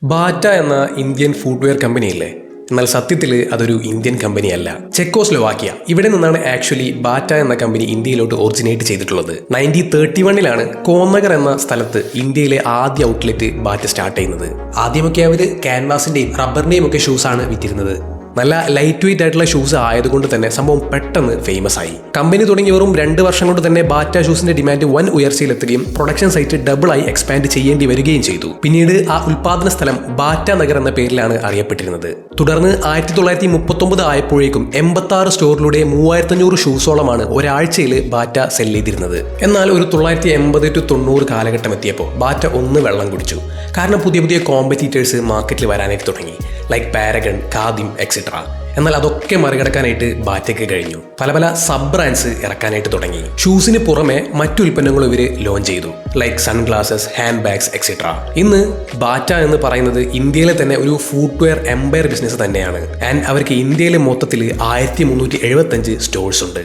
ബാറ്റ എന്ന Indian footwear കമ്പനിയില്ലേ? എന്നാൽ സത്യത്തിൽ അതൊരു ഇന്ത്യൻ കമ്പനിയല്ല. ചെക്കോസ്ലോവാക്കിയ ഇവിടെ നിന്നാണ് ആക്ച്വലി ബാറ്റ എന്ന കമ്പനി ഇന്ത്യയിലോട്ട് ഒറിജിനേറ്റ് ചെയ്തിട്ടുള്ളത്. 1931 കോന്നഗർ എന്ന സ്ഥലത്ത് ഇന്ത്യയിലെ ആദ്യ ഔട്ട്ലെറ്റ് ബാറ്റ സ്റ്റാർട്ട് ചെയ്യുന്നത്. ആദ്യമൊക്കെ അവർ ക്യാൻവാസിന്റെയും റബ്ബറിന്റെയും ഒക്കെ ഷൂസാണ് വിറ്റിരുന്നത്. നല്ല ലൈറ്റ് വെയിറ്റ് ആയിട്ടുള്ള ഷൂസ് ആയതുകൊണ്ട് തന്നെ സംഭവം പെട്ടെന്ന് ഫേമസ് ആയി. കമ്പനി തുടങ്ങി വെറും 2 വർഷം കൊണ്ട് തന്നെ ബാറ്റ ഷൂസിന്റെ ഡിമാൻഡ് വൻ ഉയർച്ചയിലെത്തുകയും പ്രൊഡക്ഷൻ സൈറ്റ് ഡബിളായി എക്സ്പാൻഡ് ചെയ്യേണ്ടി വരികയും ചെയ്തു. പിന്നീട് ആ ഉൽപാദന സ്ഥലം ബാറ്റ നഗർ എന്ന പേരിലാണ് അറിയപ്പെട്ടിരുന്നത്. തുടർന്ന് 1939 ആയപ്പോഴേക്കും 86 സ്റ്റോറിലൂടെ 3500 ഷൂസോളമാണ് ഒരാഴ്ചയിൽ ബാറ്റ സെൽ ചെയ്തിരുന്നത്. എന്നാൽ ഒരു 1980 to 90 കാലഘട്ടം എത്തിയപ്പോൾ ബാറ്റ ഒന്ന് വെള്ളം കുടിച്ചു. കാരണം പുതിയ പുതിയ കോമ്പറ്റീറ്റേഴ്സ് മാർക്കറ്റിൽ വരാനായിട്ട് തുടങ്ങി, ലൈക്ക് പാരഗൺ, ഖാദിം എക്സെട്ര. എന്നാൽ അതൊക്കെ മറികടക്കാനായിട്ട് ബാറ്റയ്ക്ക് കഴിഞ്ഞു. പല പല സബ് ബ്രാൻഡ്സ് ഇറക്കാനായിട്ട് തുടങ്ങി. ഷൂസിന് പുറമെ മറ്റു ഉൽപ്പന്നങ്ങളും ഇവർ ലോഞ്ച് ചെയ്തു, like sunglasses, hand bags etcetera. ഇന്ന് ബാറ്റ എന്ന് പറയുന്നത് ഇന്ത്യയിലെ തന്നെ ഒരു ഫുട്വെയർ എംപയർ ബിസിനസ് തന്നെയാണ്. ആൻഡ് അവർക്ക് ഇന്ത്യയിലെ മൊത്തത്തിൽ 1375 സ്റ്റോഴ്സ് ഉണ്ട്.